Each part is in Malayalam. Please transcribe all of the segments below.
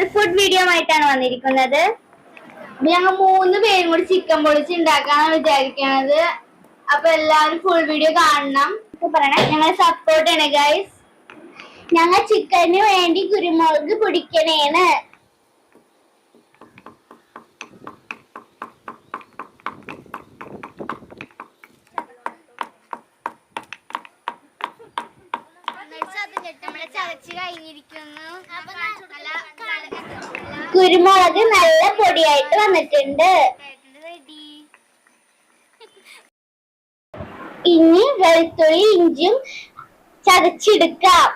ഞങ്ങളൊരു ഫുഡ് വീഡിയോ ആയിട്ടാണ് വന്നിരിക്കുന്നത്. ഞങ്ങൾ 3 പേരും കൂടി ചിക്കൻ പൊളിച്ച് ഉണ്ടാക്കാനാണ് വിചാരിക്കുന്നത്. അപ്പൊ എല്ലാവരും ഫുൾ വീഡിയോ കാണണം. ഞങ്ങളെ സപ്പോർട്ട് ചെയ്യണേ ഗൈസ്. ഞങ്ങൾ ചിക്കന് വേണ്ടി കുരുമുളക് പൊടിക്കണേന്ന്. കുരുമുളക് നല്ല പൊടിയായിട്ട് വന്നിട്ടുണ്ട്. ഇനി വെളുത്തുള്ളി ഇഞ്ചും ചതച്ചെടുക്കാം.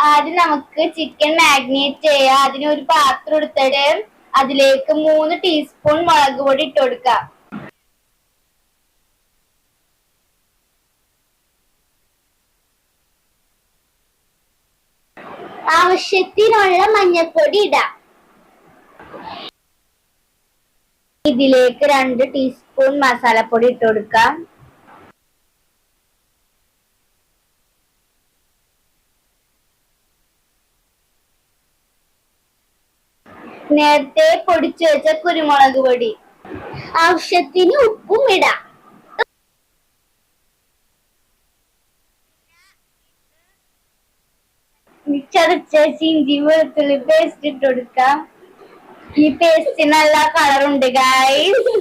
ആദ്യം നമുക്ക് ചിക്കൻ മാഗ്നേറ്റ് ചെയ്യാം. അതിനൊരു പാത്രം എടുത്തിട്ട് അതിലേക്ക് 3 ടീസ്പൂൺ മുളക് പൊടി ഇട്ട് കൊടുക്കാം. ആവശ്യത്തിനുള്ള മഞ്ഞൾപ്പൊടി ഇടാം. ഇതിലേക്ക് 2 ടീസ്പൂൺ മസാലപ്പൊടി ഇട്ട് കൊടുക്കാം. നേരത്തെ പൊടിച്ചു വെച്ച കുരുമുളക് പൊടി, ആവശ്യത്തിന് ഉപ്പും ഇടാം. ചതച്ച ഇഞ്ചി വെളുത്തുള്ളി പേസ്റ്റ് ഇട്ട് കൊടുക്കാം. ഈ പേസ്റ്റ് നല്ല കളറുണ്ട് ഗൈസ്.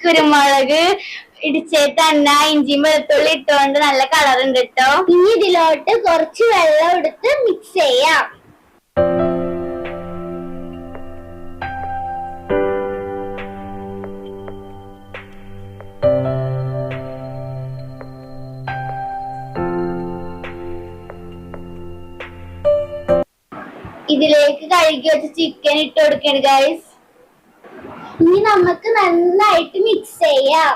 കുരുമുളക് ഇടിച്ചിട്ട് തന്നെ ഇഞ്ചി വെളുത്തുള്ളി ഇട്ടുകൊണ്ട് നല്ല കളറുണ്ട് കേട്ടോ. ഇനി ഇതിലോട്ട് കുറച്ച് വെള്ളം എടുത്ത് മിക്സ് ചെയ്യാം. ഇതിലേക്ക് കഴുകി വെച്ച ചിക്കൻ ഇട്ട് കൊടുക്കണം ഗൈസ്. ഇനി നമുക്ക് നന്നായിട്ട് മിക്സ് ചെയ്യാം.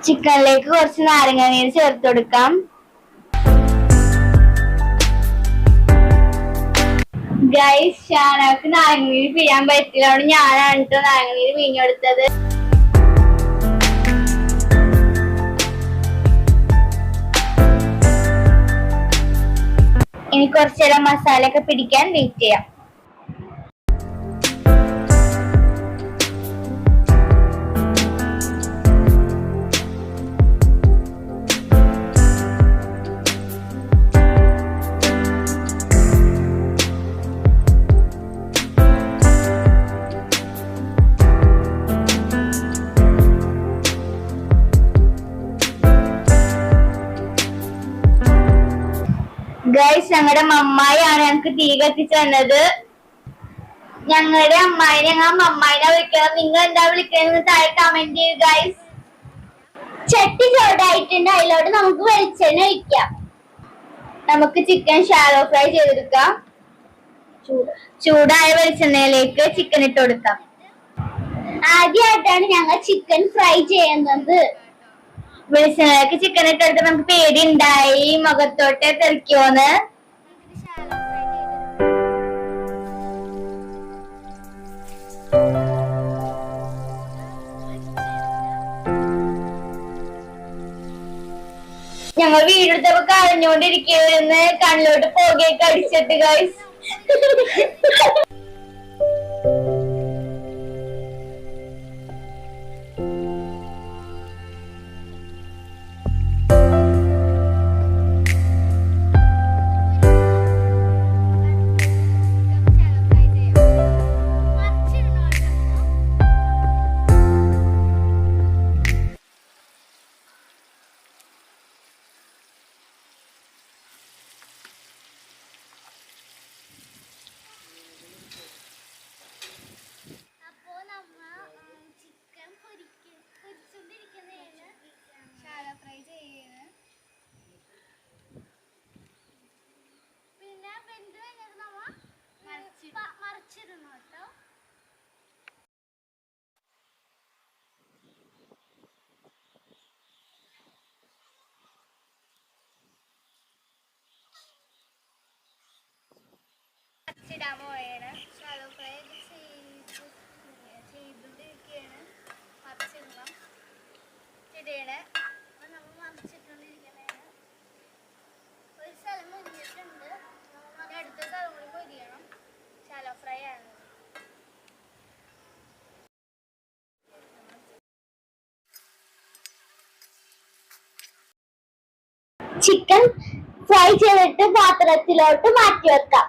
ചിക്കനിലേക്ക് കുറച്ച് നാരങ്ങ നീര് ചേർത്ത് കൊടുക്കാം. ഗൈസ്, ഷാനക്ക് നാരങ്ങ നീര് പിഴിയാൻ പറ്റില്ല. അവിടെ ഞാനാണ് കേട്ടോ നാരങ്ങ നീര് പിഴിഞ്ഞെടുത്തത്. ഇനി കുറച്ചേരം മസാല ഒക്കെ പിടിക്കാൻ വെയിറ്റ് ചെയ്യാം. ഗൈസ്, ഞങ്ങളുടെ മമ്മായിയാണ് ഞങ്ങക്ക് തീ കത്തിച്ചു തന്നത്. ഞങ്ങളുടെ അമ്മായിനെ ഞങ്ങൾ മമ്മായിനെ വിളിക്കണം. നിങ്ങൾ എന്താ വിളിക്കണമെന്ന് താഴെ കമന്റ് ചെയ്യൂ ഗൈസ്. ചട്ടി ചൂടായിട്ടുണ്ട്. അതിലോട്ട് നമുക്ക് വെളിച്ചെണ്ണ ഒഴിക്കാം. നമുക്ക് ചിക്കൻ ഷാലോ ഫ്രൈ ചെയ്തെടുക്കാം. ചൂടായ വെളിച്ചെണ്ണയിലേക്ക് ചിക്കൻ ഇട്ട് കൊടുക്കാം. ആദ്യമായിട്ടാണ് ഞങ്ങൾ ചിക്കൻ ഫ്രൈ ചെയ്യുന്നത്. വെളിച്ചെണ്ണയിലേക്ക് ചിക്കൻ ഇട്ടെടുത്ത് നമുക്ക് പേടി ഉണ്ടായി മുഖത്തോട്ട് തെറിക്കോന്ന്. ഞങ്ങൾ വീടെടുത്തപ്പോ കരഞ്ഞോണ്ടിരിക്കുകയായിരുന്നു. കണ്ണിലോട്ട് പുകയൊക്കെ അടിച്ചിട്ട് ഗൈസ്. ചെയ്യാൻ പോയാണ്. ഷാലോ ഫ്രൈ ചെയ്തുകൊണ്ടിരിക്കുകയാണ്. മറിച്ചിടണം ഇടയാണ്. നമ്മൾ മറിച്ചിട്ടുകൊണ്ടിരിക്കുന്നതാണ്. ഒരു സ്ഥലം മുരിഞ്ഞിട്ടുണ്ട്. അടുത്ത സ്ഥലം കൂടി മുരിയണം. ഷാലോ ഫ്രൈ ആണ്. ചിക്കൻ ഫ്രൈ ചെയ്തിട്ട് പാത്രത്തിലോട്ട് മാറ്റി വെക്കാം.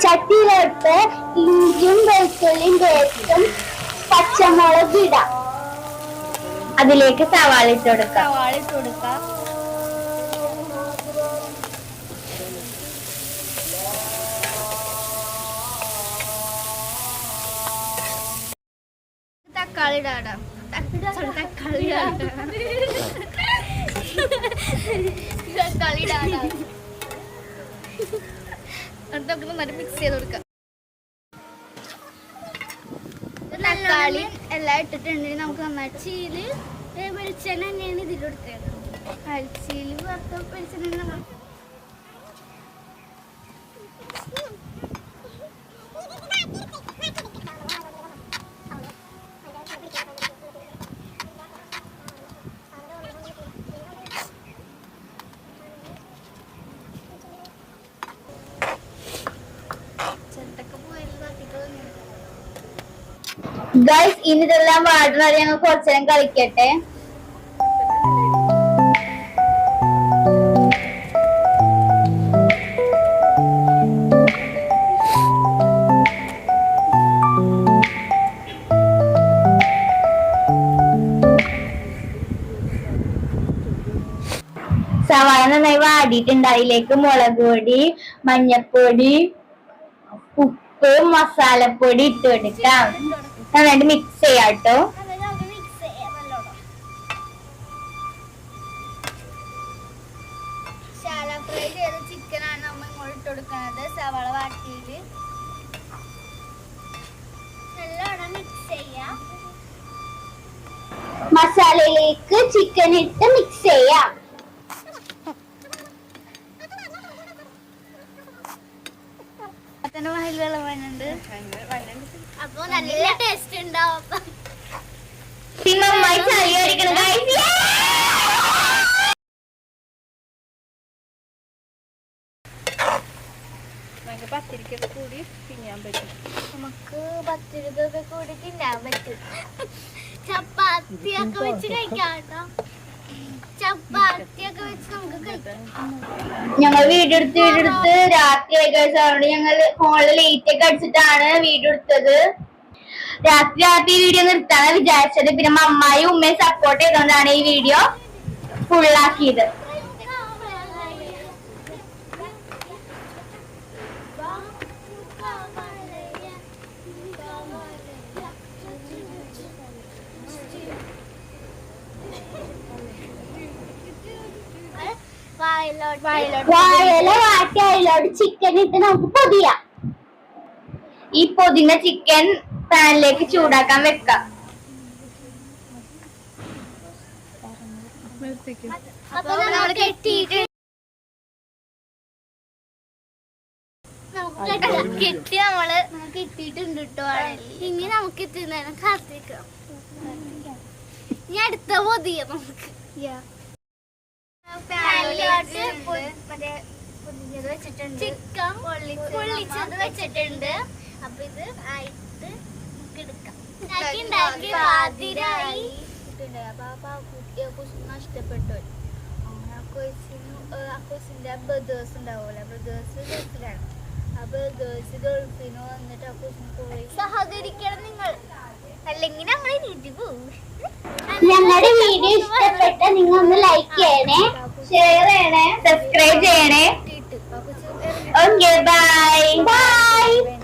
ചട്ടിയിലോട്ട് ഇഞ്ചിയും വെളുത്തുള്ളിയും പേസ്റ്റും പച്ചമുളക് ഇടാം. അതിലേക്ക് സവാള ഇട്ട് കൊടുക്കാം. തക്കാളി ഇടാം. അതൊക്കെ നന്നായിട്ട് മിക്സ് ചെയ്ത് കൊടുക്കാം. തക്കാളി എല്ലാം ഇട്ടിട്ടുണ്ടെങ്കിൽ നമുക്ക് നന്നായിട്ട് ചീല് വെളിച്ചെണ്ണ തന്നെയാണ് ഇതിൽ കൊടുക്കുന്നത്. അരിച്ചീല് വറുത്ത വെളിച്ചെണ്ണ ഗൈസ്, ഇനി ഇതെല്ലാം വാടുന്നത് ഞങ്ങൾ കുറച്ചേരം കളിക്കട്ടെ. സവാള നന്നായി വാടിയിട്ടുണ്ട്. അതിലേക്ക് മുളക് പൊടി, മഞ്ഞപ്പൊടി, ഉപ്പ്, മസാലപ്പൊടി ഇട്ട് കൊടുക്കാം. നന്നായിട്ട് മിക്സ് ചെയ്യാട്ടോ. ഷാലോ ഫ്രൈ ചെയ്ത ചിക്കനാണ് നമ്മൾ ഇങ്ങോട്ട് ഇട്ട് കൊടുക്കുന്നത്. സവാള വാട്ടിയില് നല്ലോണം മിക്സ് ചെയ്യാം. മസാലയിലേക്ക് ചിക്കൻ ഇട്ട് മിക്സ് ചെയ്യാം. അപ്പൊ നല്ല ടേസ്റ്റ് ഉണ്ടാവും. പത്തിരിക്കൊക്കെ കൂടി തിന്നാൻ പറ്റും. നമുക്ക് പത്തിരിക്കൊക്കെ കൂടി തിന്നാൻ പറ്റും. ചപ്പാത്തിയൊക്കെ വെച്ച് കഴിക്കാം കേട്ടോ. ചപ്പാത്തിയൊക്കെ വെച്ച് നമുക്ക് കഴിക്കാം. ഞങ്ങൾ വീഡിയോ എടുത്ത് രാത്രി ആയിക്കഴിച്ചതുകൊണ്ട് ഞങ്ങൾ ഫോണിൽ ലേറ്റ് ഒക്കെ അടിച്ചിട്ടാണ് വീഡിയോ എടുത്തത്. രാത്രി വീഡിയോ നിർത്താനാണ് വിചാരിച്ചത്. പിന്നെ അമ്മായും ഉമ്മയും സപ്പോർട്ട് ചെയ്തുകൊണ്ടാണ് ഈ വീഡിയോ ഫുള്ളാക്കിയത്. വാഴയില വാട്ടി അതിലോട്ട് ചിക്കൻ ഇട്ട് നമുക്ക് പൊതിയാം. ഈ പൊതിഞ്ഞ ചിക്കൻ പാനിലേക്ക് ചൂടാക്കാൻ വെക്കാം. അപ്പൊ നമ്മൾ കെട്ടിയിട്ട് കെട്ടി നമ്മള് കെട്ടിയിട്ടുണ്ട് കേട്ടോ. ഇനി നമുക്ക് തിന്നാനും കാത്തിരിക്കാം. ഇനി അടുത്ത പൊതിയ നമുക്ക് ചിക്കൻ പൊള്ളിച്ചത് വെച്ചിട്ടുണ്ട്. അപ്പൊ ഇത് ആയിട്ട് എടുക്കാം. നഷ്ടപ്പെട്ടു. അക്കോസിന്റെ ബ്രദേഴ്സ് ഉണ്ടാവൂല, ബ്രദേഴ്സ് ഗൾഫിലാണ്. ആ ബ്രദേഴ്സ് ഗൾഫിന് വന്നിട്ട് അക്കോസിന് പോയി സഹകരിക്കണം നിങ്ങൾ, അല്ലെങ്കിൽ ഞങ്ങൾ നീട്ടി പോകും. ഞങ്ങളുടെ വീഡിയോ ഇഷ്ടപ്പെട്ട നിങ്ങൾ ഒന്ന് ലൈക്ക് ചെയ്യണേ, ഷെയർ ചെയ്യണേ, സബ്സ്ക്രൈബ് ചെയ്യണേ. Okay, bye bye.